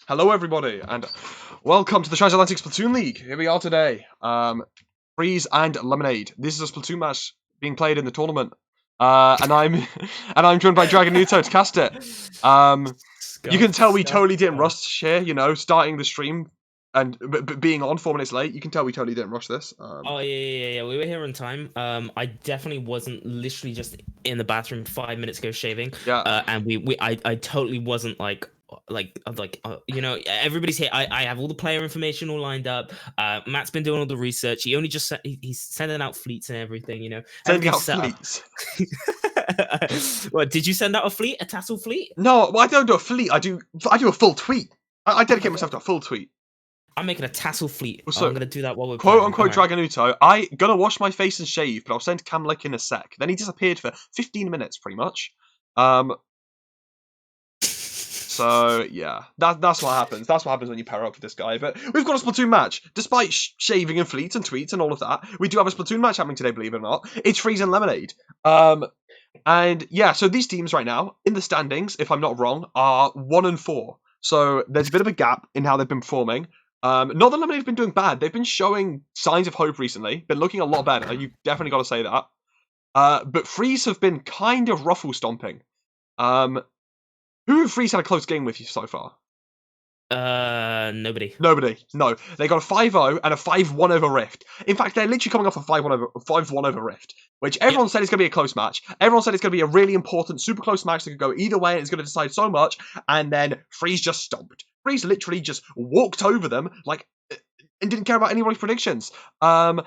Hello, everybody, and welcome to the Transatlantic Splatoon League. Here we are today. FreeZe and Lemonade. This is a Splatoon match being played in the tournament, and I'm and I'm joined by Dragonuto to cast it. You can tell we totally didn't rush here. You know, starting the stream and being on 4 minutes late. You can tell we totally didn't rush this. Oh yeah. We were here on time. I definitely wasn't literally just in the bathroom 5 minutes ago shaving. Yeah. And I totally wasn't like you know, everybody's here. I have all the player information all lined up. Matt's been doing all the research. He only just he's sending out fleets and everything. You know, Sending out set fleets. What did you send out a fleet? A TASL fleet? No, well, I don't do a fleet. I do a full tweet. I dedicate myself to a full tweet. I'm making a TASL fleet. So, I'm gonna do that while we're quote playing. unquote Dragonuto. I gonna wash my face and shave, but I'll send Canal in a sec. Then he disappeared for 15 minutes, pretty much. So yeah, that's what happens. That's what happens when you pair up with this guy. But we've got a Splatoon match, despite shaving and fleets and tweets and all of that. We do have a Splatoon match happening today, believe it or not. It's FreeZe and Lemonade. And yeah, so these teams right now in the standings, if I'm not wrong, are 1 and 4. So there's a bit of a gap in how they've been performing. Not that Lemonade have been doing bad. They've been showing signs of hope recently. Been looking a lot better. You've definitely got to say that. But FreeZe have been kind of ruffle stomping. Who have FreeZe had a close game with you so far? Nobody. Nobody. No. They got a 5-0 and a 5-1 over Rift. In fact, they're literally coming off a 5-1 over Rift, which everyone said is going to be a close match. Everyone said it's going to be a really important, super close match that could go either way and it's going to decide so much. And then FreeZe just stomped. FreeZe literally just walked over them like and didn't care about anybody's predictions. And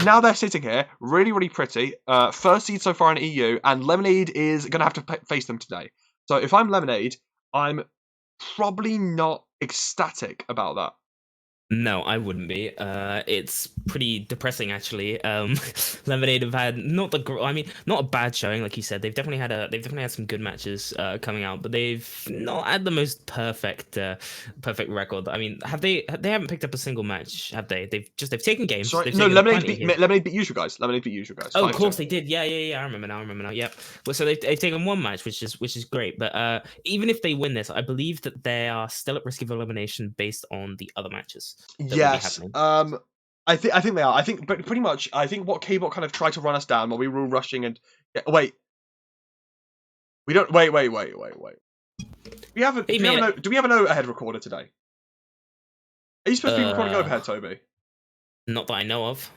now they're sitting here, really, really pretty. First seed so far in EU, and Lemonade is going to have to face them today. So if I'm Lemonade, I'm probably not ecstatic about that. No, I wouldn't be. It's pretty depressing actually. Lemonade have had not a bad showing, like you said. They've definitely had some good matches coming out, but they've not had the most perfect record. I mean, they haven't picked up a single match, have they? They've taken games. Sorry, They've no, Lemonade beat usual guys. Lemonade beat usual guys. Oh, of course they did. Yeah. I remember now. Yep. Well, so they've taken one match, which is great. But even if they win this, I believe that they are still at risk of elimination based on the other matches. Yes. I think they are. I think, but pretty much, I think what K-Bot kind of tried to run us down while we were all rushing and wait. We don't. Wait. Do we have an overhead recorder today? Are you supposed to be recording overhead, Toby? Not that I know of.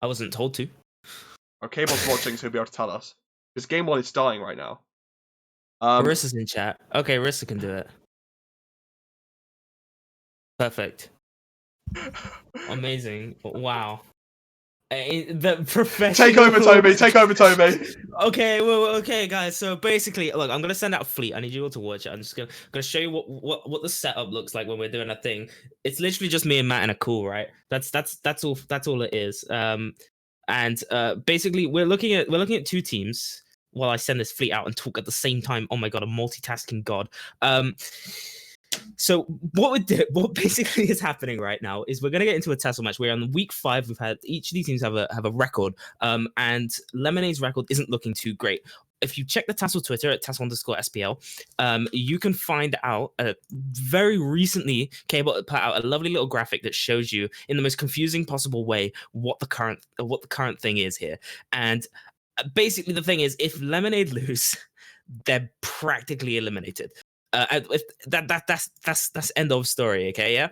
I wasn't told to. Okay, K-Bot's watching, so he'll be able to tell us. Because Game 1 is dying right now. Marissa's in chat. Okay, Marissa can do it. Perfect. Amazing. Wow. The professional. Take over, Toby. Okay, guys. So basically, look, I'm gonna send out a fleet. I need you all to watch it. I'm just gonna show you what the setup looks like when we're doing a thing. It's literally just me and Matt in a call, right? That's all it is. And basically, we're looking at two teams while I send this fleet out and talk at the same time. Oh my god, a multitasking god. So what basically is happening right now is we're going to get into a TASL match. We're on week 5. We've had each of these teams have a record, and Lemonade's record isn't looking too great. If you check the TASL Twitter at TASL_SPL, you can find out very recently K-Bot put out a lovely little graphic that shows you in the most confusing possible way what the current thing is here. And basically the thing is, if Lemonade lose, they're practically eliminated. That's end of story. Okay, yeah.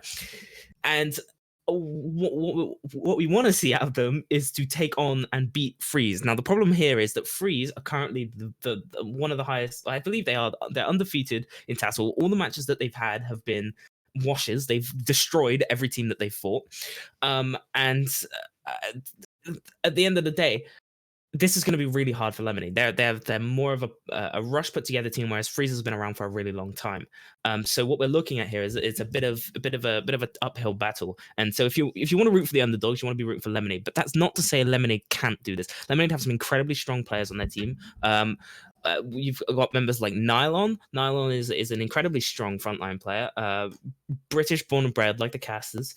And what we want to see out of them is to take on and beat FreeZe. Now the problem here is that FreeZe are currently the one of the highest. I believe they're undefeated in TASL. All the matches that they've had have been washes. They've destroyed every team that they've fought. And at the end of the day, this is going to be really hard for Lemonade. They're more of a rush put together team, whereas FreeZe has been around for a really long time. So what we're looking at here is it's a bit of an uphill battle. And so if you want to root for the underdogs, you want to be rooting for Lemonade. But that's not to say Lemonade can't do this. Lemonade have some incredibly strong players on their team. You've got members like Nylon. Nylon is an incredibly strong frontline player. British born and bred, like the casters.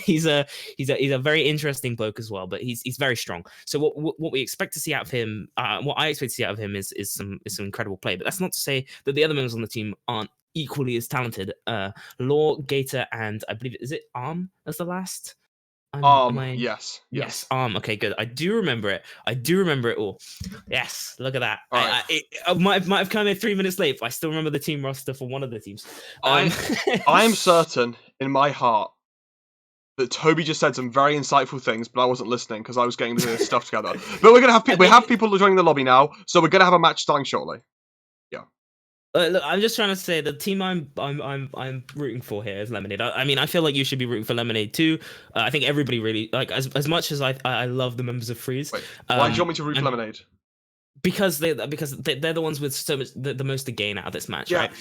He's a very interesting bloke as well, but he's very strong. So what we expect to see out of him, what I expect to see out of him is some incredible play. But that's not to say that the other members on the team aren't equally as talented. Law, Gator, and I believe is it Arm as the last. Yes. Yes, okay, good. I do remember it. I do remember it all. Yes, look at that. All right. I might have come in 3 minutes late, but I still remember the team roster for one of the teams. I am certain in my heart that Toby just said some very insightful things, but I wasn't listening because I was getting the stuff together. But we're gonna have we have people joining the lobby now, so we're gonna have a match starting shortly. Look, I'm just trying to say the team I'm rooting for here is Lemonade. I mean, I feel like you should be rooting for Lemonade too. I think everybody really like as much as I love the members of FreeZe. Wait, why do you want me to root for Lemonade? Because they're the ones with so much the most to gain out of this match, right?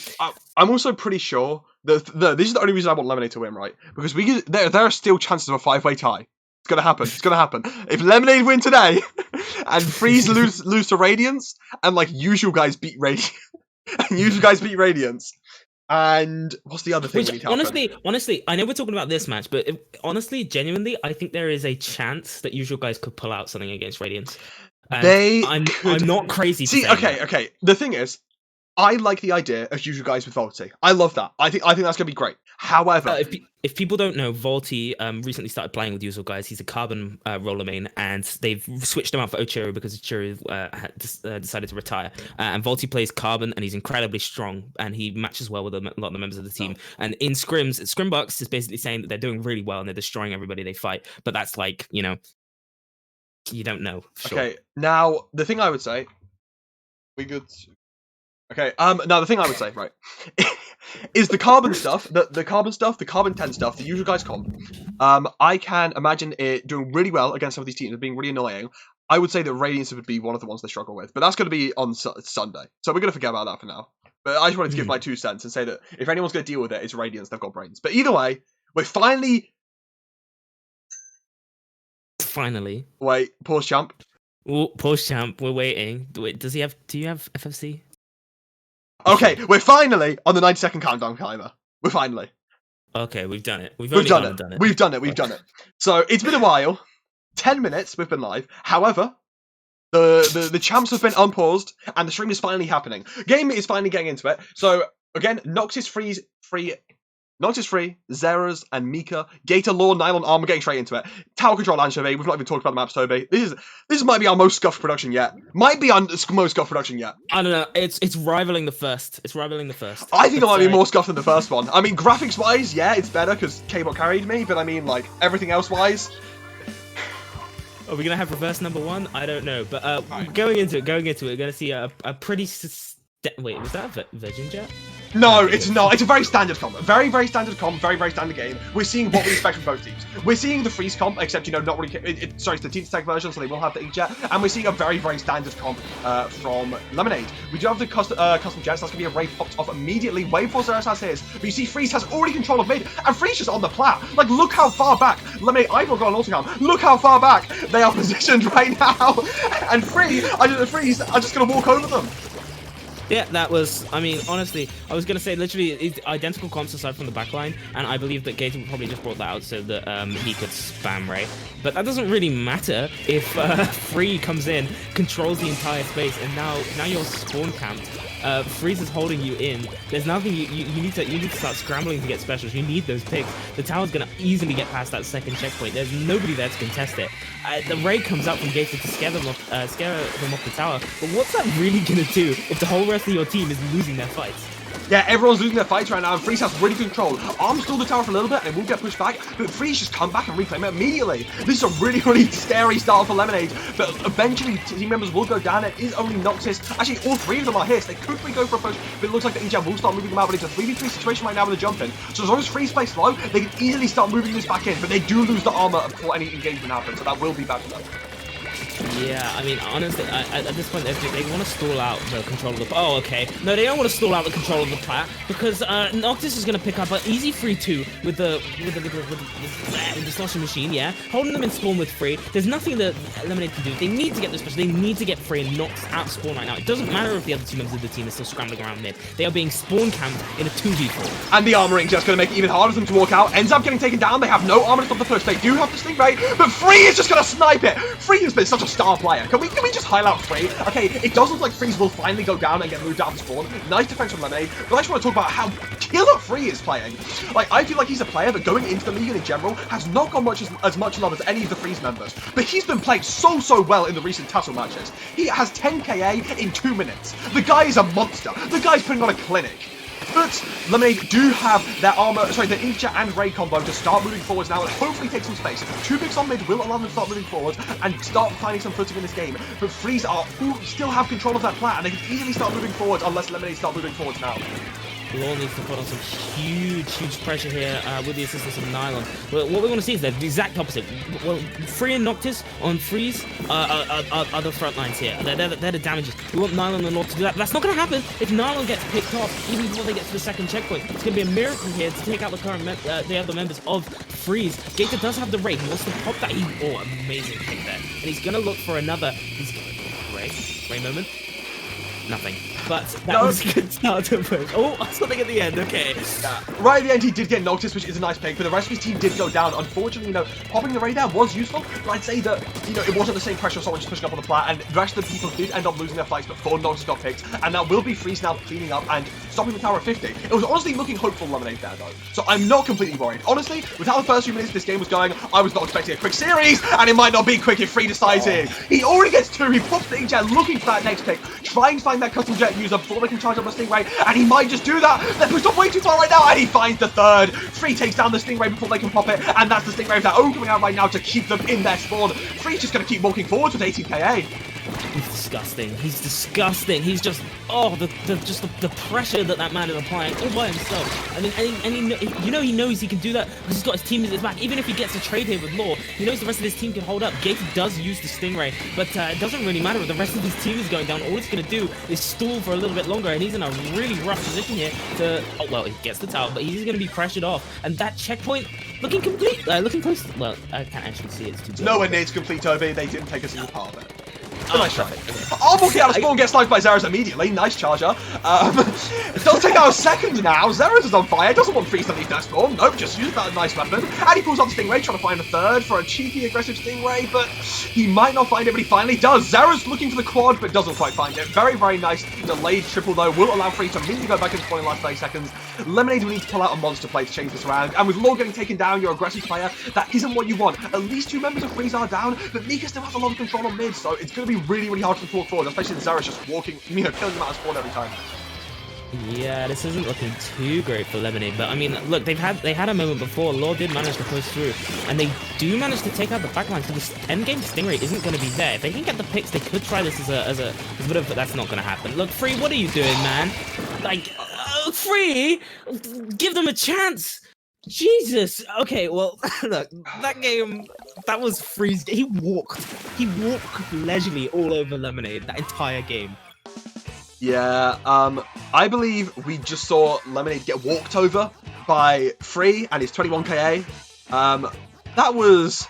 I'm also pretty sure that this is the only reason I want Lemonade to win, right? Because there are still chances of a 5-way tie. It's gonna happen. It's gonna happen. If Lemonade win today and FreeZe lose to Radiance and like usual guys beat Radiance. And usual guys beat Radiance. And what's the other thing? Which honestly, I know we're talking about this match, but honestly, genuinely, I think there is a chance that usual guys could pull out something against Radiance. I'm not crazy. See, okay. The thing is, I like the idea of usual guys with Volty. I love that. I think that's gonna be great. However, if people don't know, Volty recently started playing with usual guys. He's a carbon roller main, and they've switched him out for Ochiro because Ochiro decided to retire. And Volty plays carbon, and he's incredibly strong, and he matches well with a lot of the members of the team. And in scrims, Scrimbucks is basically saying that they're doing really well and they're destroying everybody they fight. But that's like, you don't know. Sure. Okay, now the thing I would say, Okay, now the thing I would say, right, is the carbon stuff, the carbon 10 stuff, the usual guys comp. I can imagine it doing really well against some of these teams and being really annoying. I would say that Radiance would be one of the ones they struggle with, but that's going to be on Sunday, so we're going to forget about that for now. But I just wanted to give my 2 cents and say that if anyone's going to deal with it, it's Radiance. They've got brains. But either way, we're finally. Wait, pause, champ. Ooh, pause, champ. We're waiting. Wait, do you have FFC? Okay, we're finally on the 90-second countdown timer. We're finally. Okay, we've done it. We've done it. We've done it. So it's been a while. 10 minutes we've been live. However, the champs have been unpaused and the stream is finally happening. Game is finally getting into it. So again, Noxus free, Zeras and Mika, Gator, Law, Nylon, Armor getting straight into it. Tower Control, Ancho-V. We've not even talked about the maps, Toby. This might be our most scuffed production yet. Might be our most scuffed production yet. I don't know. It's rivaling the first. I think it might be more scuffed than the first one. I mean, graphics-wise, yeah, it's better because K-Bot carried me. But I mean, like, everything else-wise. Are we going to have reverse number 1? I don't know. But going into it, we're going to see a pretty... Wait, was that a Virgin Jet? No, it's not. It's a very standard comp. Very, very standard comp. Very, very standard game. We're seeing what we expect from both teams. We're seeing the FreeZe comp, except, not really... sorry, it's the Team Tech version, so they will have the E-Jet. And we're seeing a very, very standard comp from Lemonade. We do have the custom jets. That's going to be a Wraith popped off immediately. Wave for Zeros has his. But you see, FreeZe has already control of mid. And FreeZe just on the plat. Like, look how far back. Lemonade, I've got an autocam. Look how far back they are positioned right now. And FreeZe are just going to walk over them. Yeah, that was, I mean, honestly, I was going to say literally it's identical comps aside from the backline, and I believe that Gator probably just brought that out so that he could spam Ray. But that doesn't really matter if Free comes in, controls the entire space, and now you're spawn camped. FreeZe is holding you in. There's nothing you need to start scrambling to get specials. You need those picks. The tower's gonna easily get past that second checkpoint. There's nobody there to contest it. The raid comes out from Gator to scare them off the tower. But what's that really gonna do if the whole rest of your team is losing their fights? Yeah, everyone's losing their fights right now, and FreeZe has really good control. Arm stole the tower for a little bit, and it will get pushed back, but FreeZe just come back and reclaim it immediately. This is a really, really scary start for Lemonade, but eventually team members will go down. It is only Noxus. Actually, all 3 of them are here, so they could go for a push, but it looks like the Neenjaaa will start moving them out, but it's a 3v3 situation right now with the jump in. So as long as FreeZe play slow, they can easily start moving this back in, but they do lose the armor before any engagement happens, so that will be bad for them. Yeah, I mean, honestly, at this point, they want to stall out the control of the... Oh, okay. No, they don't want to stall out the control of the plat, because Noctis is going to pick up an easy 3-2 with the sloshing machine, yeah? Holding them in spawn with Free. There's nothing that Lemonade can do. They need to get this special. They need to get Free and not out spawn right now. It doesn't matter if the other 2 members of the team are still scrambling around mid. They are being spawn camped in a 2v4. And the armoring just going to make it even harder for them to walk out. Ends up getting taken down. They have no armor to stop the push. They do have to sleep right, but Free is just going to snipe it. Free has been such a star player. Can we just highlight Free? Okay, it does look like FreeZe will finally go down and get moved out of spawn. Nice defense from Lemonade, but I just want to talk about how killer Free is playing. Like, I feel like he's a player that going into the league and in general has not got as much love as any of the FreeZe members, but he's been playing so well in the recent TASL matches. He has 10 KA in 2 minutes. The guy is a monster. The guy's putting on a clinic. But Lemonade do have their armor, sorry, the Neenjaaa and Ray combo to start moving forwards now and hopefully take some space. 2 picks on mid will allow them to start moving forwards and start finding some footing in this game. But FreeZe still have control of that plat and they can easily start moving forwards unless Lemonade start moving forwards now. Law needs to put on some huge pressure here with the assistance of Nylon. What we want to see is the exact opposite. Well, Free and Noctis on Freeze are the front lines here. They're the damages. We want Nylon and Law to do that. But that's not going to happen if Nylon gets picked off even before they get to the second checkpoint. It's going to be a miracle here to take out the current the other members of FreeZe. Gator does have the Ray. He wants to pop that. Amazing pick there. And he's going to look for another. Ray moment. Nothing. But that was a good start to push. Oh, something at the end. Okay. Right at the end, he did get Noctis, which is a nice pick, but the rest of his team did go down. Unfortunately, you know, popping the Ray down was useful, but I'd say that, you know, it wasn't the same pressure of someone just pushing up on the plat, and the rest of the people did end up losing their fights before Noctis got picked, and that will be FreeZe now cleaning up and stopping the tower at 50. It was honestly looking hopeful Lemonade there, though, so I'm not completely worried. Honestly, with how the first few minutes of this game was going, I was not expecting a quick series, and it might not be quick if Free decides here. He already gets 2, he pops the Neenjaaa looking for that next pick, trying to find that custom jet user before they can charge up the Stingray, and he might just do that. They're pushed up way too far right now, and he finds the third. Free takes down the Stingray before they can pop it, and that's the Stingray with their own coming out right now to keep them in their spawn. Free's just going to keep walking forwards with 18 KA. He's disgusting. He's disgusting. He's just, the pressure that man is applying all by himself. I mean, he knows he can do that because he's got his team at his back. Even if he gets a trade here with Law, he knows the rest of his team can hold up. Gator does use the Stingray, but it doesn't really matter if the rest of his team is going down. All it's going to do is stall for a little bit longer, and he's in a really rough position here to, he gets the tower, but he's going to be pressured off. And that checkpoint looking complete, looking close. Well, I can't actually see it. It's too big. Nowhere near to complete, Toby. They didn't take a single part of it. Nice try. Albacore out of spawn gets sniped by Zeros immediately. Nice charger. Does take out a second now. Zeros is on fire. Doesn't want FreeZe to leave that spawn. Nope, just use that nice weapon. And he pulls out the Stingray, trying to find a third for a cheeky, aggressive Stingray, but he might not find it, but he finally does. Zeros looking for the quad, but doesn't quite find it. Very nice. Delayed triple, though, will allow Free to immediately go back into spawn in the last 30 seconds. Lemonade will need to pull out a monster play to change this around. And with Law getting taken down, your aggressive player, that isn't what you want. At least 2 members of FreeZe are down, but Mika still has a lot of control on mid, so it's going to be really hard to walk forward, especially with Zeros just walking, killing them out of spawn every time. Yeah, this isn't looking too great for Lemonade, but I mean, look, they had a moment before. Law did manage to push through, and they do manage to take out the backline, so this endgame Stingray isn't going to be there. If they can get the picks, they could try this as a bit of, but that's not going to happen. Look, Free, what are you doing, man? Like, Free, give them a chance. Jesus. Okay, well, look, that game, that was FreeZe. He walked leisurely all over Lemonade that entire game. Yeah, I believe we just saw Lemonade get walked over by Free and his 21 KA. That was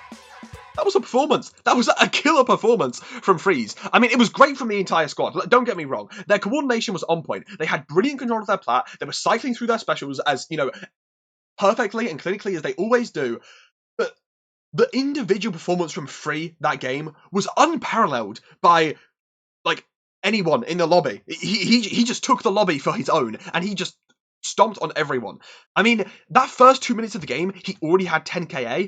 a performance. That was a killer performance from FreeZe. I mean, it was great from the entire squad. Don't get me wrong. Their coordination was on point. They had brilliant control of their plat. They were cycling through their specials as, you know, perfectly and clinically as they always do. But the individual performance from Free that game was unparalleled by, like, anyone in the lobby. He just took the lobby for his own, and he just stomped on everyone. I mean, that first 2 minutes of the game, he already had 10 KA.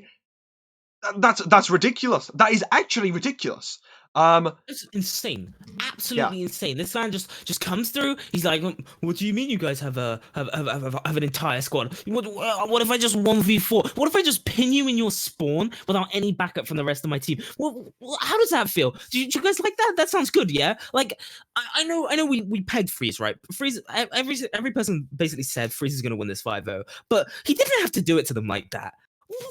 That's ridiculous. That is actually ridiculous. It's insane, absolutely insane. This man just comes through. He's like, "What do you mean you guys have an entire squad? What if I just 1v4? What if I just pin you in your spawn without any backup from the rest of my team? How does that feel? Do you guys like that? That sounds good, yeah? Like, I know we pegged FreeZe, right? FreeZe, every person basically said FreeZe is gonna win this 5-0, but he didn't have to do it to them like that.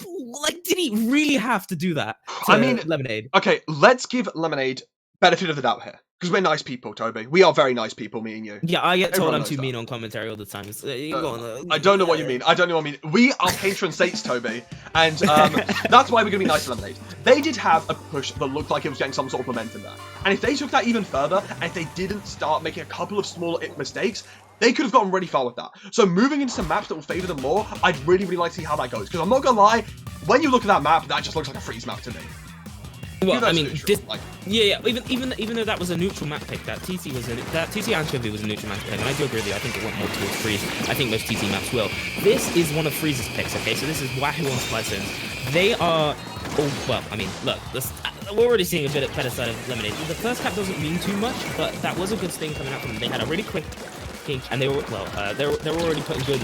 Like, did he really have to do that to Lemonade? Okay, let's give Lemonade benefit of the doubt here. Because we're nice people, Toby. We are very nice people, me and you. Yeah, I get told I'm too mean on commentary all the time. I don't know what you mean. I don't know what you mean. We are patron saints, Toby. And that's why we're going to be nice to Lemonade. They did have a push that looked like it was getting some sort of momentum there. And if they took that even further, and if they didn't start making a couple of small mistakes, they could have gotten really far with that. So moving into some maps that will favor them more, I'd really like to see how that goes. Because I'm not going to lie, when you look at that map, that just looks like a FreeZe map to me. Well, I mean, neutral, like, yeah, even though that was a neutral map pick, that TC Ancho-V was a neutral map pick, and I do agree with you. I think it went more towards FreeZe. I think most TC maps will. This is one of FreeZe's picks, okay? So this is Wahoo on Supply Zones. They are, well, I mean, look, we're already seeing a bit better side of Lemonade. The first cap doesn't mean too much, but that was a good thing coming out from them. They had a really quick kick, and they were, well, they were already putting good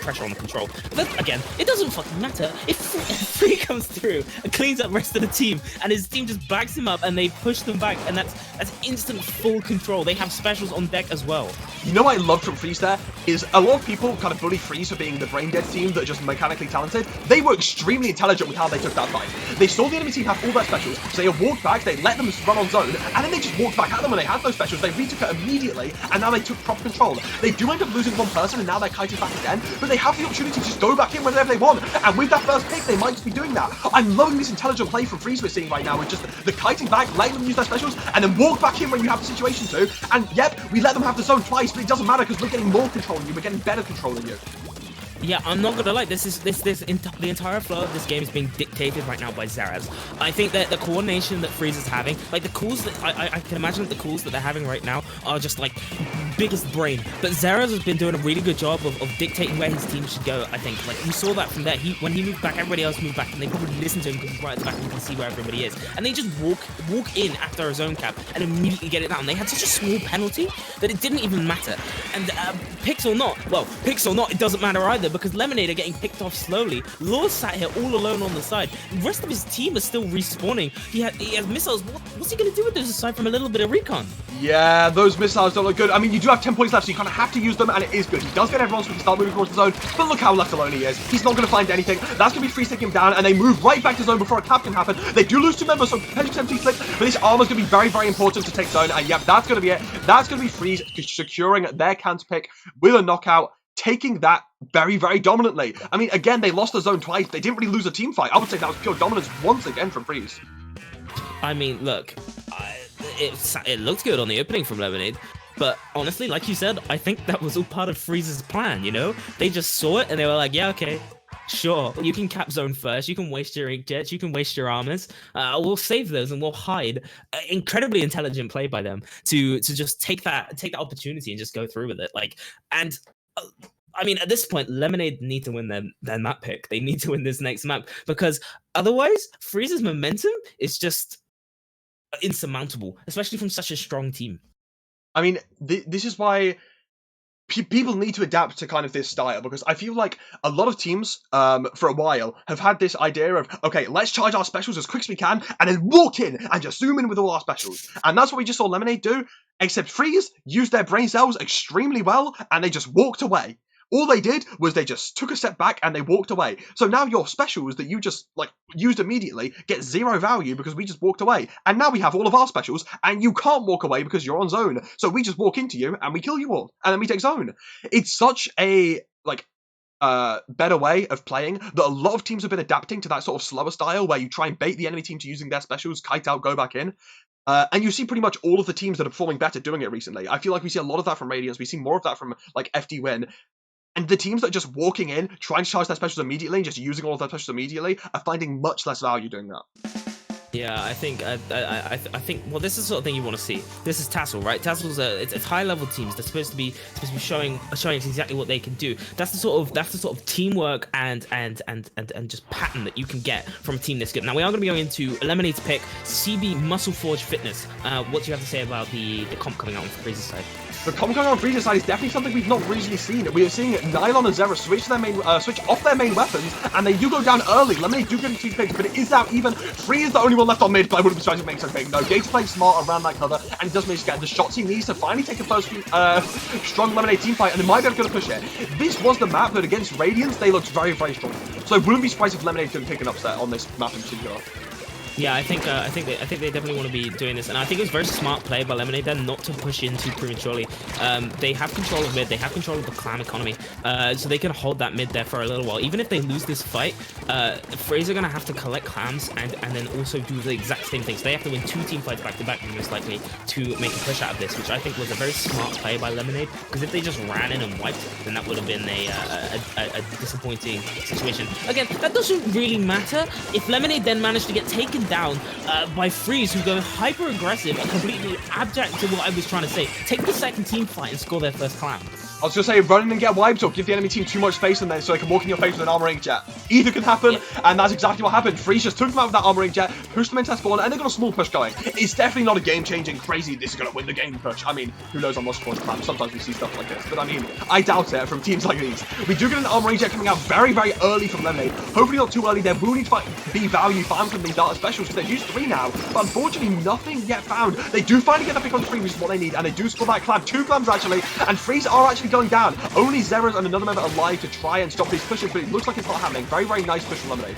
pressure on the control. But again, it doesn't fucking matter. If Free comes through and cleans up the rest of the team, and his team just backs him up, and they push them back, and that's instant full control. They have specials on deck as well. You know what I loved from FreeZe there is a lot of people kind of bully FreeZe for being the brain dead team that are just mechanically talented. They were extremely intelligent with how they took that fight. They saw the enemy team have all their specials, so they walked back, they let them run on zone, and then they just walked back at them when they had those specials. They retook it immediately, and now they took proper control. They do end up losing one person, and now they're kiting back again, but they have the opportunity to just go back in whenever they want, and with that first pick, they might just be doing that. I'm loving this intelligent play from FreeZe we're seeing right now, with just the kiting back, letting them use their specials, and then walk back in when you have the situation to, and yep, we let them have the zone twice, but it doesn't matter because we're getting more control than you, we're getting better control than you. Yeah, I'm not gonna lie. The entire flow of this game is being dictated right now by Zaraz. I think that the coordination that FreeZe is having, like the calls that I can imagine that the calls that they're having right now are just like biggest brain. But Zaraz has been doing a really good job of dictating where his team should go. I think, like, we saw that from there. When he moved back, everybody else moved back, and they probably listened to him because he's right at the back and you can see where everybody is. And they just walk in after a zone cap and immediately get it down. They had such a small penalty that it didn't even matter. And picks or not, it doesn't matter either, because Lemonade are getting picked off slowly. Law's sat here all alone on the side. The rest of his team is still respawning. He has missiles. What's he going to do with those aside from a little bit of recon? Yeah, those missiles don't look good. I mean, you do have 10 points left, so you kind of have to use them, and it is good. He does get everyone so he can start moving towards the zone, but look how left alone he is. He's not going to find anything. That's going to be FreeZe taking him down, and they move right back to zone before a cap can happen. They do lose 2 members, so potentially empty slip, but this armor's going to be very, very important to take zone, and yep, that's going to be it. That's going to be FreeZe securing their counter pick with a knockout, taking that very, very dominantly. I mean, again, they lost the zone twice. They didn't really lose a team fight. I would say that was pure dominance once again from FreeZe. I mean, look, it looked good on the opening from Lemonade, but honestly, like you said, I think that was all part of FreeZe's plan, you know? They just saw it and they were like, yeah, okay, sure, you can cap zone first, you can waste your inkjets, you can waste your armors, we'll save those and we'll hide. Incredibly intelligent play by them to just take that opportunity and just go through with it. Like, and I mean, at this point, Lemonade need to win their map pick. They need to win this next map, because otherwise, FreeZe's momentum is just insurmountable, especially from such a strong team. I mean, this is why people need to adapt to kind of this style, because I feel like a lot of teams for a while have had this idea of, okay, let's charge our specials as quick as we can and then walk in and just zoom in with all our specials. And that's what we just saw Lemonade do, except FreeZe used their brain cells extremely well and they just walked away. All they did was they just took a step back and they walked away. So now your specials that you just, like, used immediately get 0 value because we just walked away. And now we have all of our specials and you can't walk away because you're on zone. So we just walk into you and we kill you all. And then we take zone. It's such a, like, better way of playing that a lot of teams have been adapting to that sort of slower style where you try and bait the enemy team to using their specials, kite out, go back in. And you see pretty much all of the teams that are performing better doing it recently. I feel like we see a lot of that from Radiance. We see more of that from, like, FD Win. And the teams that are just walking in, trying to charge their specials immediately, and just using all of their specials immediately, are finding much less value doing that. Yeah, I think well, this is the sort of thing you want to see. This is TASL, right? TASL's it's high level teams. They're supposed to be showing exactly what they can do. That's the sort of teamwork and just pattern that you can get from a team this good. Now we are going to be going into Lemonade's pick, CB Musselforge Fitness. What do you have to say about the comp coming out on FreeZe's side? The comp coming on FreeZe's side is definitely something we've not recently seen. We are seeing Nylon and Zera switch off their main weapons, and they do go down early. Lemonade do get 2 picks, but it is now even. Free is the only one left on mid, but I wouldn't be trying to make such big. No, Gator's playing smart around that cover, and he does manage to get the shots he needs to finally take a first strong Lemonade team fight, and they might be able to push it. This was the map that against Radiance, they looked very, very strong. So I wouldn't be surprised if Lemonade didn't pick an upset on this map in particular. Yeah, I think they definitely want to be doing this, and I think it was very smart play by Lemonade then not to push in too prematurely. They have control of mid, they have control of the clan economy, so they can hold that mid there for a little while. Even if they lose this fight, FreeZe are gonna have to collect clams and then also do the exact same thing. So they have to win 2 team fights back to back, most likely, to make a push out of this, which I think was a very smart play by Lemonade. Because if they just ran in and wiped, then that would have been a disappointing situation. Again, that doesn't really matter. If Lemonade then managed to get taken down by FreeZe, who go hyper aggressive and completely abject to what I was trying to say. Take the second team fight and score their first clam. I was going to say, run in and get wiped or give the enemy team too much space and then so they can walk in your face with an armoring jet. Either can happen, and that's exactly what happened. FreeZe just took them out with that armoring jet, pushed them into that spawn, and they got a small push going. It's definitely not a game-changing, crazy, this is going to win the game push. I mean, who knows on Musselforge Fitness? Sometimes we see stuff like this, but I mean, I doubt it from teams like these. We do get an armoring jet coming out very, very early from Lemonade. Hopefully not too early. There will need to be value found from these data specials, because they've used 3 now, but unfortunately nothing yet found. They do finally get that pick on 3, which is what they need, and they do score that clam. 2 clams actually, and FreeZe are actually going down. Only Zeros and another member alive to try and stop these pushes, but it looks like it's not happening. Very, very nice push from Lemonade.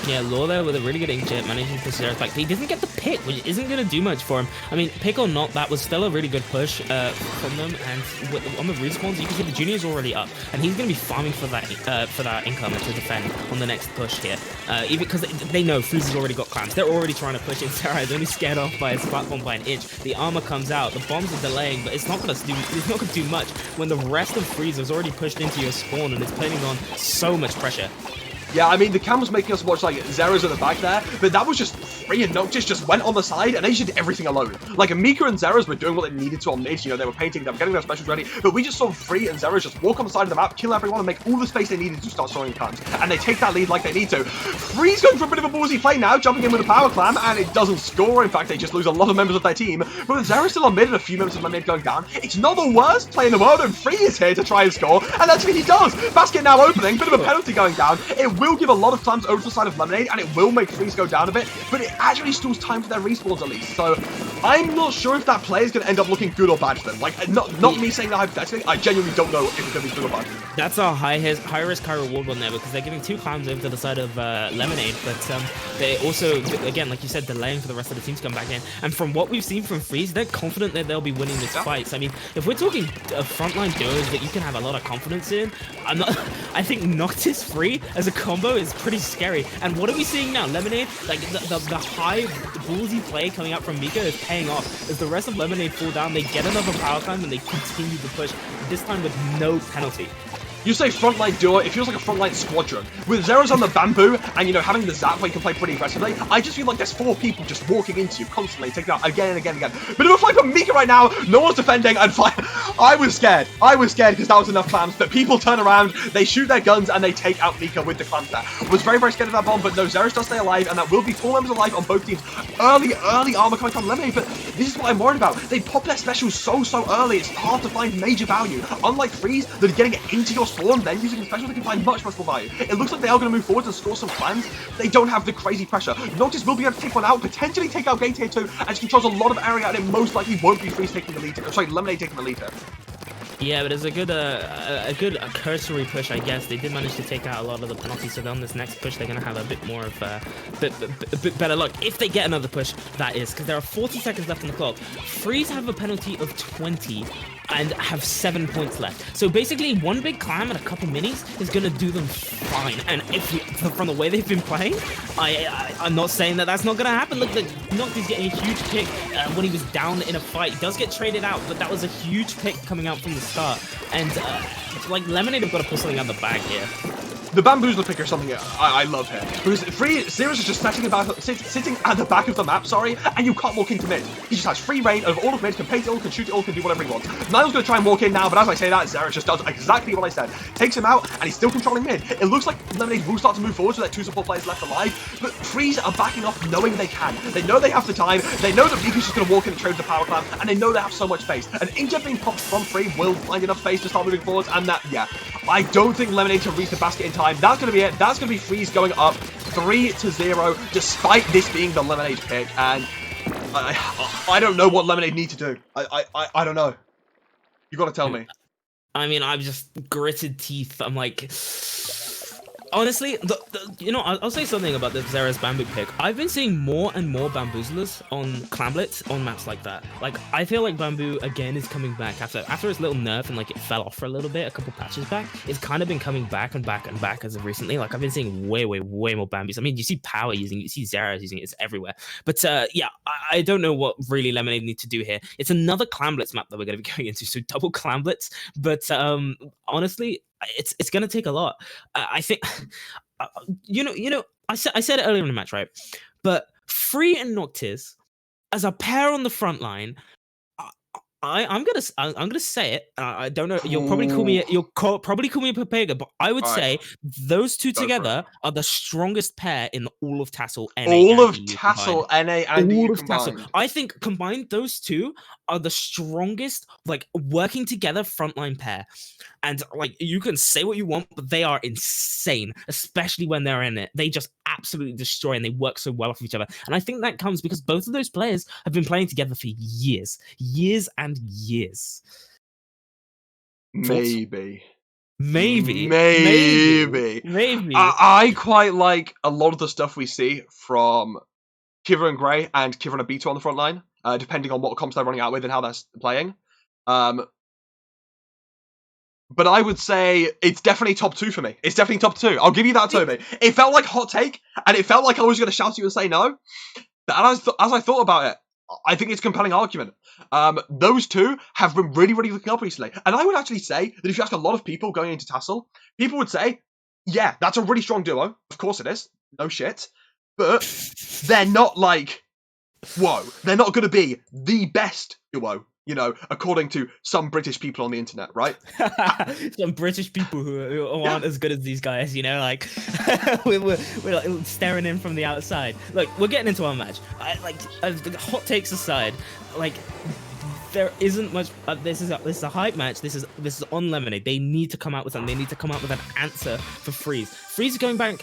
Yeah, Law there with a really good inkjet, managing to Zeros back. He doesn't get the pick, which isn't going to do much for him. I mean, pick or not, that was still a really good push from them. And on the respawns, you can see the Junior's already up, and he's going to be farming for that incomer to defend on the next push here. Even because they know FreeZe has already got clams. They're already trying to push it. Sarah is only scared off by his platform by an inch. The armor comes out, the bombs are delaying, but it's not going to do much when the rest of FreeZe has already pushed into your spawn and it's putting on so much pressure. Yeah, I mean, the cam was making us watch, like, Zeros at the back there, but that was just Free and Noctis just went on the side, and they just did everything alone. Like, Mika and Zeros were doing what they needed to on mid, you know, they were painting, they were getting their specials ready, but we just saw Free and Zeros just walk on the side of the map, kill everyone, and make all the space they needed to start scoring clams, and they take that lead like they need to. Free's going for a bit of a ballsy play now, jumping in with a power clam, and it doesn't score. In fact, they just lose a lot of members of their team, but with Zeros still on mid and a few members of my mid going down, it's not the worst play in the world, and Free is here to try and score, and actually he does. Basket now opening, bit of a penalty going down. It will give a lot of clams over to the side of Lemonade, and it will make FreeZe go down a bit, but it actually stalls time for their respawns at least, so I'm not sure if that play is going to end up looking good or bad for them. Like, not me saying that hypothetically, I genuinely don't know if it's going to be good or bad. That's a high risk, high reward one there, because they're giving 2 clams over to the side of Lemonade, but they also, again, like you said, delaying for the rest of the team to come back in, and from what we've seen from FreeZe, they're confident that they'll be winning this fight. So, I mean, if we're talking frontline duos that you can have a lot of confidence in, I think Noctis Free as a combo is pretty scary. And what are we seeing now? Lemonade, like the high ballsy play coming out from Mika is paying off. As the rest of Lemonade fall down, they get another power climb and they continue to push, this time with no penalty. You say frontline duo, it feels like a frontline squadron. With Zeros on the bamboo, and, you know, having the zap where you can play pretty aggressively, I just feel like there's 4 people just walking into you constantly, taking out again and again and again. Bit of a fight from Mika right now, no one's defending, and I was scared. I was scared because that was enough clams, but people turn around, they shoot their guns, and they take out Mika with the clams there. Was very, very scared of that bomb, but no, Zeros does stay alive, and that will be 4 members alive on both teams. Early armor coming from Lemonade, but this is what I'm worried about. They pop their specials so early, it's hard to find major value. Unlike FreeZe, that are getting it into your spawn, then using the specials, they can find much more value. It looks like they are going to move forward and score some clams. They don't have the crazy pressure. Noctis will be able to take one out, potentially take out Gate here too, and she controls a lot of area, and it most likely won't be FreeZe taking the lead. Sorry, Lemonade taking the lead here. Yeah, but it's a good cursory push, I guess. They did manage to take out a lot of the penalties, so on this next push, they're going to have a bit more of a bit better luck. If they get another push, that is, because there are 40 seconds left on the clock. FreeZe have a penalty of 20 and have 7 points left. So basically, one big clam and a couple minis is going to do them fine. And from the way they've been playing, I'm not saying that that's not going to happen. Look, Noctis getting a huge pick when he was down in a fight. He does get traded out, but that was a huge pick coming out from the start. And like Lemonade have got to pull something out of the bag here. The bamboozler pick is something I love here. Because Zeros is just sitting at the back of the map, and you can't walk into mid. He just has free reign of all of mid, can paint it all, can shoot it all, can do whatever he wants. Niall's going to try and walk in now, but as I say that, Zeros just does exactly what I said. Takes him out, and he's still controlling mid. It looks like Lemonade will start to move forward with their 2 support players left alive, but FreeZe are backing off knowing they can. They know they have the time, they know that Mika's just going to walk in and trade the power clam, and they know they have so much space. And Inkjet being popped from Free will find enough space to start moving forwards, and that, yeah, I don't think Lemonade can reach the basket in time. That's going to be it. That's going to be FreeZe going up 3-0, despite this being the Lemonade pick, and I don't know what Lemonade need to do. I don't know. You got to tell me. I mean, I've just gritted teeth. I'm like, honestly, you know, I'll say something about the Zeros bamboo pick. I've been seeing more and more bamboozlers on clamlets on maps like that. Like, I feel like bamboo again is coming back after its little nerf and like it fell off for a little bit, a couple patches back. It's kind of been coming back and back and back as of recently. Like, I've been seeing way more bamboos. I mean, you see Power using it, you see Zeros using it, it's everywhere. But yeah, I don't know what really Lemonade need to do here. It's another clamlets map that we're going to be going into, so double clamlets. But honestly, it's gonna take a lot. I think, you know, I said it earlier in the match, right? But Free and Noctis as a pair on the front line. I'm gonna say it. I don't know. You'll probably call me a Papega, but I would say those two together are the strongest pair in all of TASL, NA, all and of EU TASL, combined. NA, and All EU of TASL. combined. I think combined, those two are the strongest, like working together frontline pair. And like you can say what you want, but they are insane, especially when they're in it. They just absolutely destroy, and they work so well off each other. And I think that comes because both of those players have been playing together for years and years. Maybe. Maybe. I quite like a lot of the stuff we see from Kiver and Grey and Kiver and Abito on the front line, depending on what comps they're running out with and how they're playing. But I would say it's definitely top 2 for me. It's definitely top 2. I'll give you that, Toby. It felt like a hot take, and it felt like I was going to shout at you and say no. But as I thought about it, I think it's a compelling argument. Those two have been really, really looking up recently. And I would actually say that if you ask a lot of people going into TASL, people would say, yeah, that's a really strong duo. Of course it is. No shit. But they're not like, whoa, they're not going to be the best duo, you know, according to some British people on the internet, right? Some British people who aren't as good as these guys, you know, like we're like staring in from the outside. Look, we're getting into our match. The hot takes aside, like there isn't much. This is a hype match. This is on Lemonade. They need to come out with something. They need to come out with an answer for FreeZe. FreeZe going back,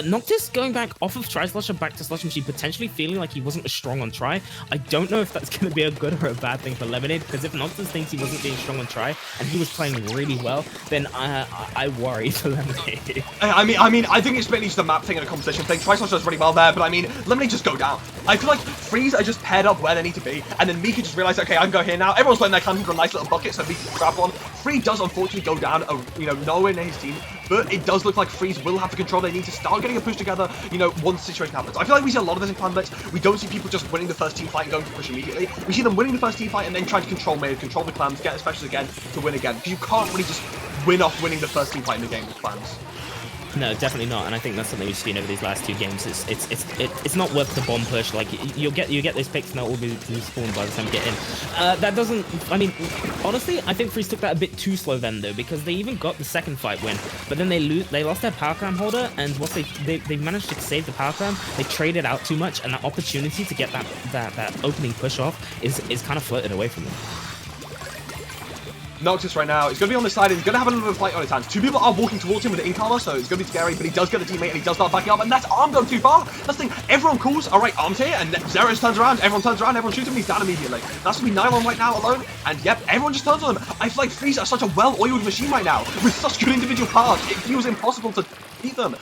Noctis going back off of Tri-Slusher back to Slush Machine, potentially feeling like he wasn't as strong on Tri. I don't know if that's going to be a good or a bad thing for Lemonade, because if Noctis thinks he wasn't being strong on Tri and he was playing really well, then I worry for Lemonade. I mean, I think it's mainly just a map thing and a competition thing. Tri-Slusher does really well there, but I mean, Lemonade just go down. I feel like FreeZe are just paired up where they need to be, and then Mika just realized, okay, I can go here now. Everyone's letting their clan for a nice little bucket, so Mika can grab one. Free does unfortunately go down, you know, nowhere near his team, but it does look like FreeZe will have the control they need to start getting a push together, you know, once the situation happens. I feel like we see a lot of this in Clan Blitz. We don't see people just winning the first team fight and going to push immediately. We see them winning the first team fight and then trying to control mid, control the clans, get specials again to win again. Because you can't really just win off winning the first team fight in the game with clans. No, definitely not, and I think that's something we've seen over these last 2 games. It's not worth the bomb push. Like you get those picks and they'll all be spawned by the time you get in. That doesn't. I mean, honestly, I think FreeZe took that a bit too slow then though, because they even got the second fight win, but then they lost their power clam holder, and once they managed to save the power clam, they traded out too much, and that opportunity to get that opening push off is kind of floated away from them. Noctis right now, he's going to be on the side, and he's going to have a little bit of fight on his hands. 2 people are walking towards him with the Incarna, so it's going to be scary, but he does get a teammate, and he does start backing up, and that's Arm going too far. That's the thing, everyone calls, alright, Arm's here, and Zeros turns around, everyone shoots him, he's down immediately. That's going to be Nylon right now alone, and yep, everyone just turns on him. I feel like FreeZe are such a well-oiled machine right now, with such good individual parts, it feels impossible to beat them.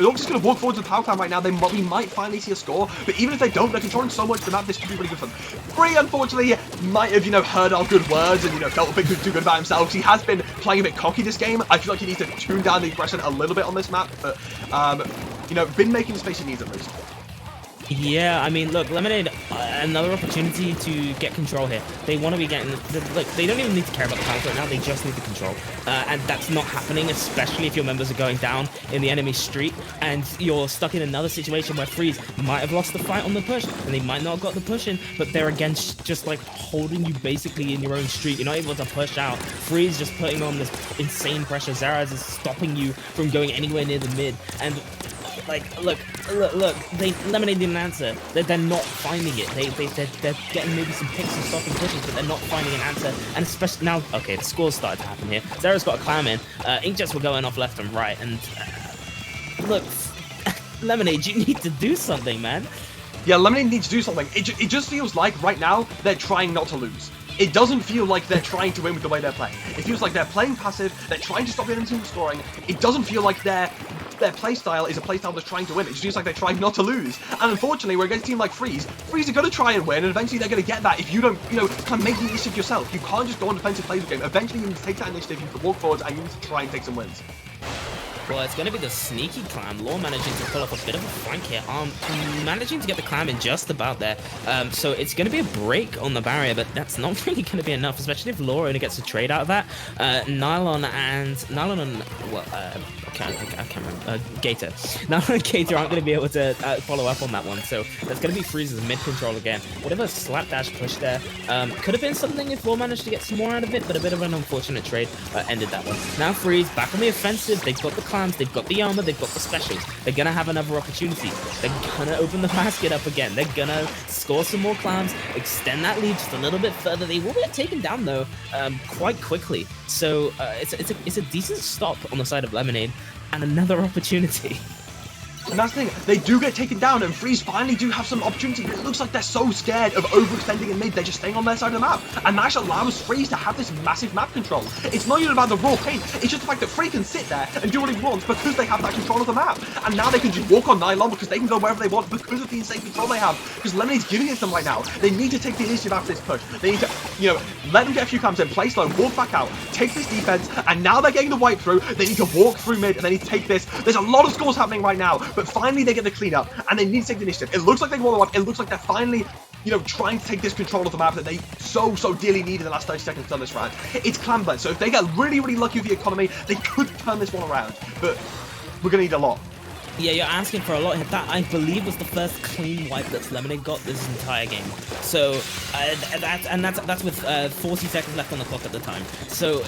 Noctis is going to walk forward to the power clam right now, we might finally see a score, but even if they don't, they're controlling so much of the map, this could be really good for them. Free, unfortunately, might have, you know, heard our good words and, you know, felt a bit too good about himself. He has been playing a bit cocky this game. I feel like he needs to tune down the aggression a little bit on this map, but, you know, been making the space he needs at least. Yeah, I mean, look, Lemonade, another opportunity to get control here. They want to be getting, look, they don't even need to care about the power right now, they just need the control. And that's not happening, especially if your members are going down in the enemy street, and you're stuck in another situation where FreeZe might have lost the fight on the push, and they might not have got the push in, but they're again just like holding you basically in your own street. You're not able to push out. FreeZe just putting on this insane pressure. Zaraz is stopping you from going anywhere near the mid, and like, look, Lemonade didn't answer. They're not finding it. They're getting maybe some picks and stopping pushes, but they're not finding an answer. And especially now, okay, the scores started to happen here. Zara's got a clam in. Inkjets were going off left and right, and look, Lemonade, you need to do something, man. Yeah, Lemonade needs to do something. It just feels like right now they're trying not to lose. It doesn't feel like they're trying to win with the way they're playing. It feels like they're playing passive, they're trying to stop the enemy team from scoring. It doesn't feel like their playstyle is a playstyle that's trying to win. It just feels like they're trying not to lose. And unfortunately, we're against a team like FreeZe. FreeZe are going to try and win, and eventually they're going to get that if you don't, you know, kind of make the initiative yourself. You can't just go on defensive plays the game. Eventually, you need to take that initiative, you need to walk forwards, and you need to try and take some wins. Well, it's going to be the sneaky clam. Law managing to pull off a bit of a flank here. Managing to get the clam in just about there. So it's going to be a break on the barrier, but that's not really going to be enough, especially if Law only gets a trade out of that. Nylon and... Well, I can't can't remember. Gator. Now Gator aren't going to be able to follow up on that one, so that's going to be FreeZe's mid control again. Whatever slapdash push there could have been something if Law managed to get some more out of it, but a bit of an unfortunate trade ended that one. Now FreeZe back on the offensive. They've got the clams, they've got the armor, they've got the specials. They're going to have another opportunity. They're going to open the basket up again. They're going to score some more clams, extend that lead just a little bit further. They will get taken down though quite quickly. So it's a decent stop on the side of Lemonade and another opportunity. And that's the thing, they do get taken down, and FreeZe finally do have some opportunity, but it looks like they're so scared of overextending in mid, they're just staying on their side of the map. And that actually allows FreeZe to have this massive map control. It's not even about the raw paint, it's just the fact that Free can sit there and do what he wants because they have that control of the map. And now they can just walk on Nylon because they can go wherever they want because of the insane control they have. Because Lemonade's giving it to them right now. They need to take the initiative after this push. They need to, let them get a few cams in, play slow, walk back out, take this defense, and now they're getting the wipe through. They need to walk through mid, and they need to take this. There's a lot of scores happening right now, but finally they get the cleanup, and they need to take the initiative. It looks like they won the one. It looks like they're finally, trying to take this control of the map that they so dearly need in the last 30 seconds of this round. It's clan blend, so if they get really lucky with the economy, they could turn this one around, but we're going to need a lot. Yeah, you're asking for a lot. That, I believe, was the first clean wipe that Lemonade got this entire game. So, that's with 40 seconds left on the clock at the time. So,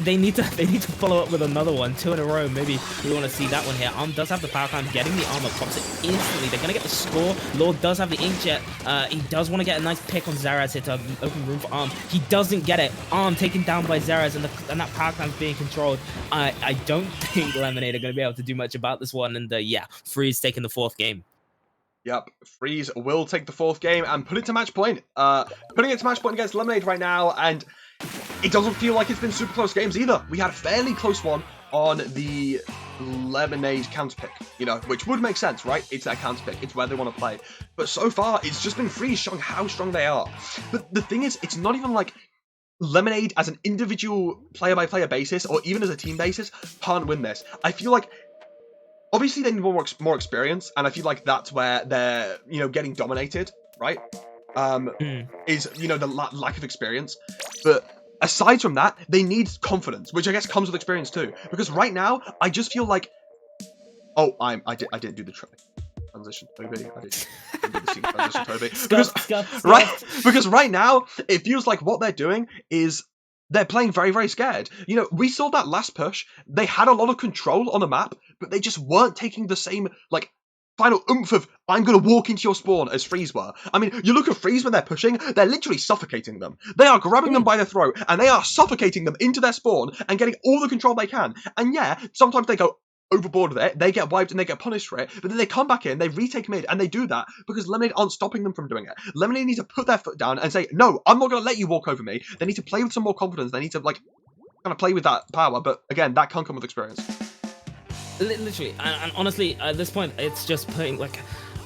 they need to follow up with another one, 2 in a row. Maybe we want to see that one here. Arm does have the power climb, getting the armor, pops it instantly. They're going to get the score. Lord does have the inkjet. He does want to get a nice pick on Zaraz here to open room for Arm. He doesn't get it. Arm taken down by Zaraz, and that power climb is being controlled. I don't think Lemonade are going to be able to do much about this one, and yeah, FreeZe taking the 4th game. Yep, FreeZe will take the 4th game and put it to match point. Putting it to match point against Lemonade right now, and it doesn't feel like it's been super close games either. We had a fairly close one on the Lemonade counter pick, which would make sense, right? It's their counter pick. It's where they want to play. But so far, it's just been FreeZe showing how strong they are. But the thing is, it's not even like Lemonade as an individual player-by-player basis, or even as a team basis, can't win this. I feel like obviously they need more experience, and I feel like that's where they're, getting dominated, right? Is, the lack of experience. But aside from that, they need confidence, which I guess comes with experience too. Because right now, I just feel like, I didn't do the transition, Toby. I didn't do the scene transition, Toby. Because right now, it feels like what they're doing is they're playing very scared. We saw that last push. They had a lot of control on the map, but they just weren't taking the same, final oomph of, I'm going to walk into your spawn as FreeZe were. I mean, you look at FreeZe when they're pushing, they're literally suffocating them. They are grabbing them by the throat, and they are suffocating them into their spawn and getting all the control they can. And yeah, sometimes they go overboard with it, they get wiped and they get punished for it, but then they come back in, they retake mid, and they do that because Lemonade aren't stopping them from doing it. Lemonade need to put their foot down and say, no, I'm not going to let you walk over me. They need to play with some more confidence. They need to, kind of play with that power, but again, that can't come with experience. Literally, and honestly, at this point, it's just putting,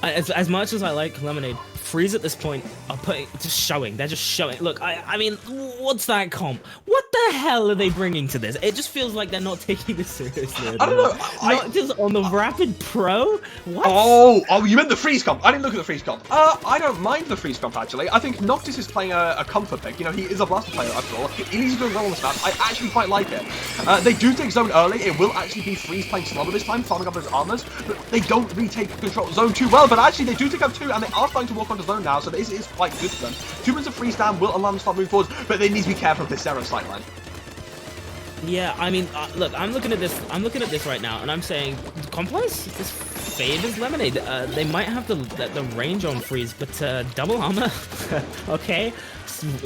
as much as I like Lemonade, FreeZe at this point are just showing. They're just showing. Look, I mean, what's that comp? What the hell are they bringing to this? It just feels like they're not taking this seriously. I don't know. Not just on the Rapid Pro? What? Oh, you meant the FreeZe comp. I didn't look at the FreeZe comp. I don't mind the FreeZe comp, actually. I think Noctis is playing a comfort pick. He is a blaster player, after all. He's doing well on this map. I actually quite like it. They do take zone early. It will actually be FreeZe playing slower this time, farming up those armors, but they don't retake control zone too well. But actually, they do take up 2, and they are starting to walk onto zone now, so this is quite good for them. 2 minutes of FreeZe down will allow them to start moving forwards, but they need to be careful of this Zero sightline. Yeah, I mean, look, I'm looking at this right now, and I'm saying, comp-wise, this favors Lemonade. They might have the range on FreeZe, but double armor, okay.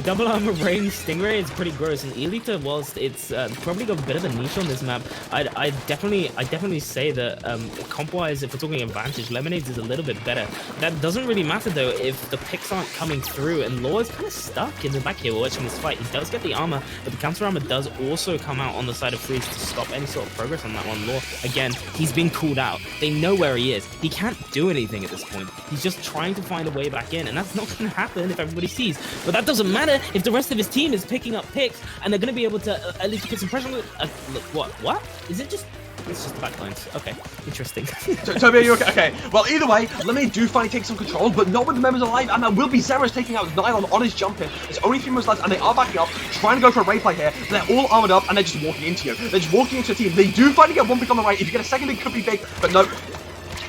Double armor range Stingray is pretty gross, and Elita, whilst it's probably got a bit of a niche on this map, I definitely say that comp-wise, if we're talking advantage, Lemonade's is a little bit better. That doesn't really matter though if the picks aren't coming through, and Law is kind of stuck in the back here watching this fight. He does get the armor, but the counter armor does also come out on the side of FreeZe to stop any sort of progress on that one. Law, again, he's been called out. They know where he is. He can't do anything at this point. He's just trying to find a way back in, and that's not going to happen if everybody sees. But that doesn't matter if the rest of his team is picking up picks, and they're going to be able to at least put some pressure on it. Look, what? Is it just It's just the backlines. Okay, interesting. Toby, are you okay? Okay. Well, either way, Lemonade do finally take some control, but not with the members alive, and that will be Zeros taking out Nylon on his jump in. There's only 3 members left, and they are backing up, trying to go for a raid play here. They're all armored up, and they're just walking into you. They're just walking into the team. They do finally get one pick on the right. If you get a second, it could be big, but no.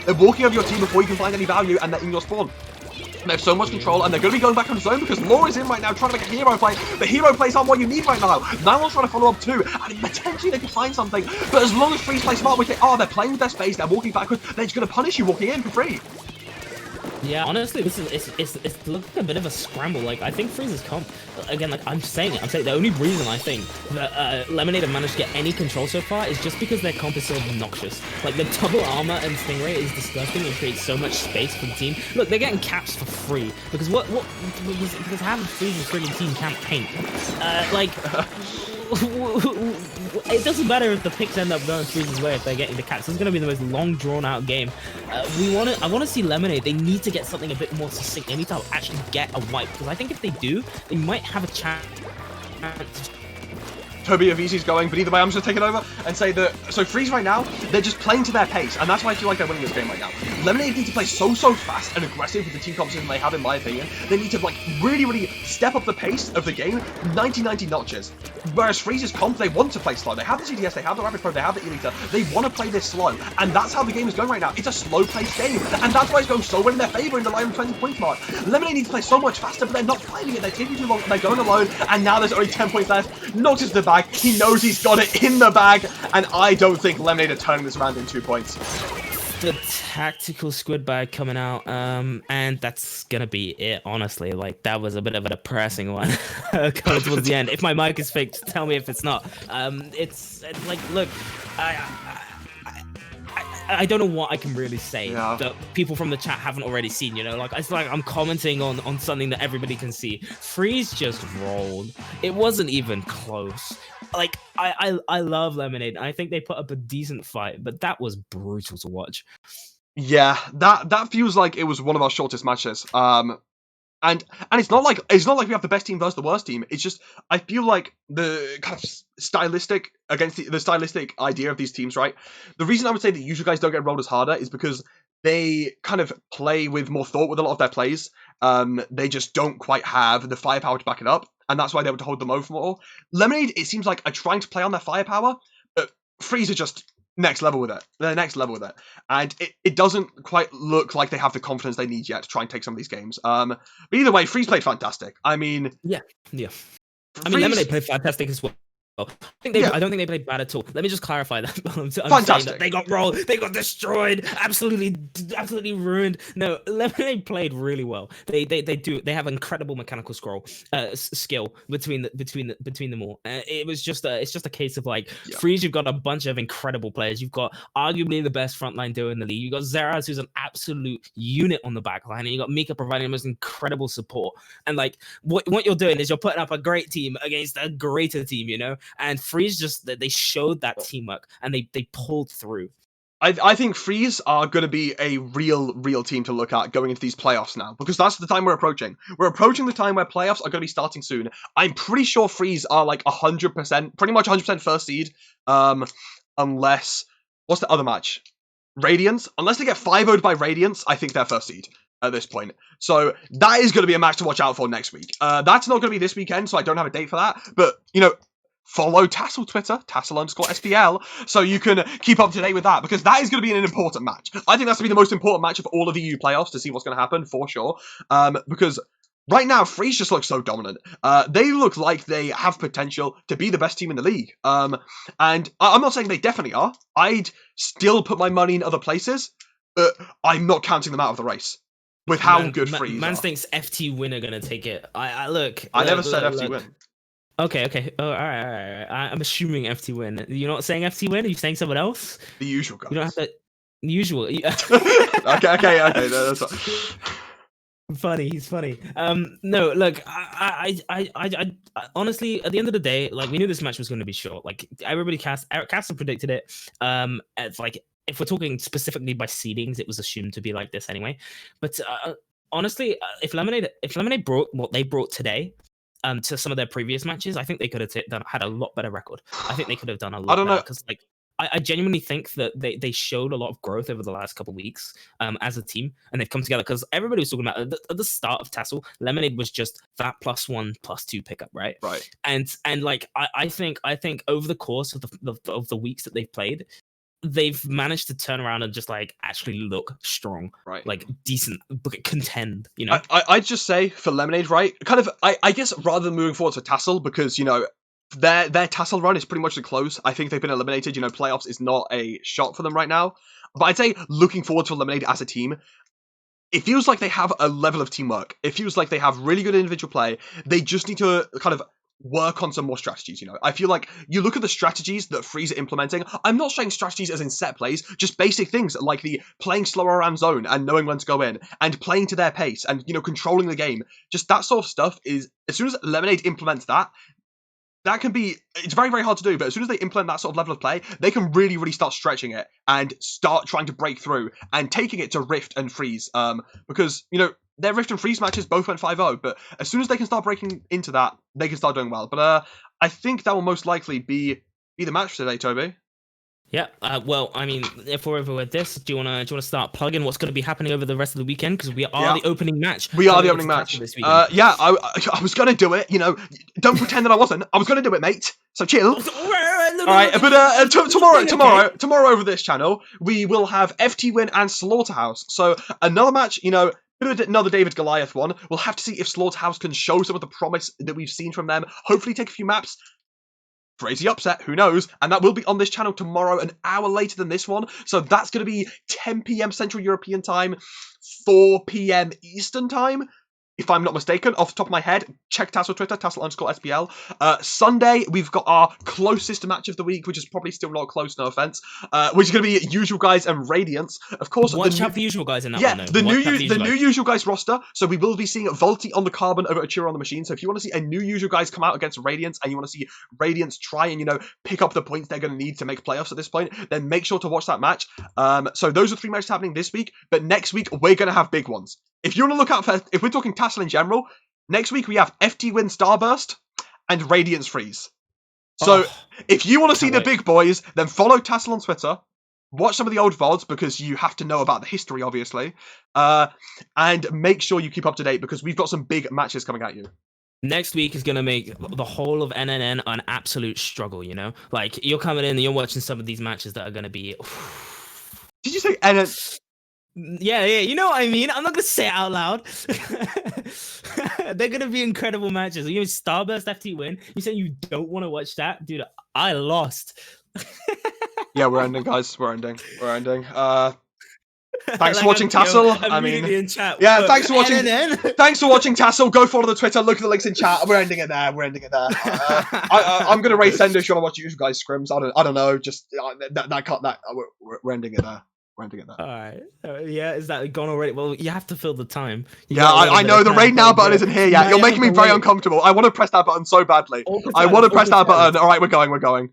They're walking over your team before you can find any value, and they're in your spawn. They have so much control, and they're going to be going back on zone because Law is in right now trying to make a hero play. But hero plays aren't what you need right now. Nylon's trying to follow up too, and potentially they could find something. But as long as FreeZe play smart, which they are, they're playing with their space, they're walking backwards, they're just going to punish you walking in for free. Yeah, honestly, this is it's looking a bit of a scramble. Like, I think FreeZe's comp, again, like I'm saying the only reason I think that Lemonade have managed to get any control so far is just because their comp is so obnoxious. Like, the double armor and Stingray is disgusting and creates so much space for the team. Look, they're getting caps for free because because half of FreeZe's friggin' team can't paint. It doesn't matter if the picks end up going FreeZe's way if they're getting the caps. This is going to be the most long, drawn-out game. I want to see Lemonade. They need to get something a bit more succinct. They need to actually get a wipe, because I think if they do, they might have a chance. Toby of Easy's going, but either way, I'm just going to take it over and say that, so FreeZe right now, they're just playing to their pace, and that's why I feel like they're winning this game right now. Lemonade need to play so fast and aggressive with the team composition they have, in my opinion. They need to, like, really step up the pace of the game 90-90 notches. Whereas FreeZe's comp, they want to play slow. They have the GTS, they have the Rapid Pro, they have the Elita. They want to play this slow, and that's how the game is going right now. It's a slow-paced game, and that's why it's going so well in their favor in the line 20-point mark. Lemonade needs to play so much faster, but they're not playing it. They're taking too long, they're going alone, and now there's only 10 points left. Notice the bag. He knows he's got it in the bag, and I don't think Lemonade are turning this around in 2 points. The tactical squid bag coming out, and that's gonna be it. Honestly, like, that was a bit of a depressing one coming towards the end. If my mic is fake, tell me if it's not. It's like, look, I don't know what I can really say that people from the chat haven't already seen, you know? Like, it's like I'm commenting on something that everybody can see. FreeZe just rolled. It wasn't even close. Like, I love Lemonade. I think they put up a decent fight, but that was brutal to watch. Yeah, that feels like it was one of our shortest matches. And it's not like we have the best team versus the worst team. It's just, I feel like the kind of stylistic against the stylistic idea of these teams, right? The reason I would say that usual guys don't get rolled as harder is because they kind of play with more thought with a lot of their plays. They just don't quite have the firepower to back it up, and that's why they're able to hold them over more. Lemonade, it seems like, are trying to play on their firepower, but FreeZe are just next level with it. They're next level with it. And it doesn't quite look like they have the confidence they need yet to try and take some of these games. But either way, FreeZe played fantastic. I mean... Yeah. I mean, Lemonade played fantastic as well. I don't think they played bad at all. Let me just clarify that. I'm saying that they got rolled, they got destroyed, absolutely ruined. No, Lemonade played really well. They have incredible mechanical skill between them all. It's just a case of, like, FreeZe, you've got a bunch of incredible players. You've got arguably the best frontline duo in the league. You've got Zeraz, who's an absolute unit on the back line, and you got Mika providing the most incredible support. And, like, what you're doing is you're putting up a great team against a greater team, you know. And FreeZe just, they showed that teamwork, and they pulled through. I think FreeZe are going to be a real team to look at going into these playoffs now, because that's the time we're approaching. We're approaching the time where playoffs are going to be starting soon. I'm pretty sure FreeZe are like 100%, pretty much 100% first seed, unless, what's the other match? Radiance? Unless they get 5-0'd by Radiance, I think they're first seed at this point. So that is going to be a match to watch out for next week. That's not going to be this weekend, so I don't have a date for that, but, you know, follow TASL Twitter, TASL_SPL, so you can keep up to date with that, because that is going to be an important match. I think that's going to be the most important match of all of the EU playoffs to see what's going to happen, for sure. Because right now, FreeZe just looks so dominant. They look like they have potential to be the best team in the league. And I'm not saying they definitely are. I'd still put my money in other places, but I'm not counting them out of the race with how good FreeZe are. Man thinks FT Win are going to take it. I never said FT Win. Okay. Oh, all right. I'm assuming FT Win. You're not saying FT Win? Are you saying someone else? The usual guys. You don't have to. Usual. Okay. No, that's funny. He's funny. No, look. I honestly, at the end of the day, like, we knew this match was going to be short. Like, everybody Castle predicted it. It's like, if we're talking specifically by seedings, it was assumed to be like this anyway. But honestly, if Lemonade brought what they brought today, to some of their previous matches, I think they could have had a lot better record. I think they could have done a lot. I don't know, because, like, I genuinely think that they showed a lot of growth over the last couple of weeks as a team, and they've come together because everybody was talking about at the start of TASL, Lemonade was just that +1, +2 pickup, right? Right. And like I think over the course of the weeks that they've played, they've managed to turn around and just like actually look strong, Right. like decent, contend. You know, I'd just say for Lemonade, right? Kind of, I guess rather than moving forward to TASL, because their TASL run is pretty much to close. I think they've been eliminated. Playoffs is not a shot for them right now. But I'd say looking forward to Lemonade as a team, it feels like they have a level of teamwork. It feels like they have really good individual play. They just need to kind of work on some more strategies. I feel like you look at the strategies that FreeZe are implementing. I'm not saying strategies as in set plays, just basic things like the playing slower around zone and knowing when to go in and playing to their pace and, controlling the game. Just that sort of stuff is, as soon as Lemonade implements that, it's very, very hard to do, but as soon as they implement that sort of level of play, they can really, really start stretching it and start trying to break through and taking it to Rift and FreeZe. Because, their Rift and FreeZe matches both went 5-0, but as soon as they can start breaking into that, they can start doing well. But I think that will most likely be the match for today, Toby. Yeah, well, I mean, if we're over with this, do you wanna start plugging what's going to be happening over the rest of the weekend? Because we are the opening match. We are the opening match this weekend. Yeah, I was gonna do it. Don't pretend that I wasn't. I was gonna do it, mate. So chill. All right, but tomorrow over this channel, we will have FT Win and Slaughterhouse. So another match. Another David Goliath one. We'll have to see if Slaughterhouse can show some of the promise that we've seen from them. Hopefully, take a few maps. Crazy upset, who knows? And that will be on this channel tomorrow, an hour later than this one. So that's going to be 10 p.m. Central European time, 4 p.m. Eastern time, if I'm not mistaken, off the top of my head. Check TASL Twitter, TASL_SPL. Sunday, we've got our closest match of the week, which is probably still not close, no offense, which is going to be Usual Guys and Radiance. Of course, watch out for Usual Guys in that one, though. The new Usual Guys roster. So we will be seeing Volty on the Carbon over Achiro on the Machine. So if you want to see a new Usual Guys come out against Radiance, and you want to see Radiance try and, pick up the points they're going to need to make playoffs at this point, then make sure to watch that match. So those are 3 matches happening this week, but next week, we're going to have big ones. If you want to look out for, if we're talking TASL in general, next week we have FT Win Starburst and Radiance FreeZe. So if you want to see the big boys, then follow TASL on Twitter, watch some of the old VODs because you have to know about the history, obviously, and make sure you keep up to date because we've got some big matches coming at you. Next week is going to make the whole of NNN an absolute struggle, Like, you're coming in and you're watching some of these matches that are going to be... Did you say NNN? Yeah, you know what I mean. I'm not gonna say it out loud. They're gonna be incredible matches. You know, Starburst FT Win. You said you don't want to watch that, dude. I lost. Yeah, we're ending, guys. We're ending. Thanks for watching TASL. In chat, yeah, thanks for watching. Thanks for watching TASL. Go follow the Twitter. Look at the links in chat. We're ending it there. I'm gonna raise sender if you want to watch Usual Guys scrims. I don't know. Just we're ending it there. All right. Yeah, is that gone already? Well, you have to fill the time. I know the raid now button isn't here yet. You're making me very uncomfortable. I want to press that button so badly. I want to press that button. All right, we're going.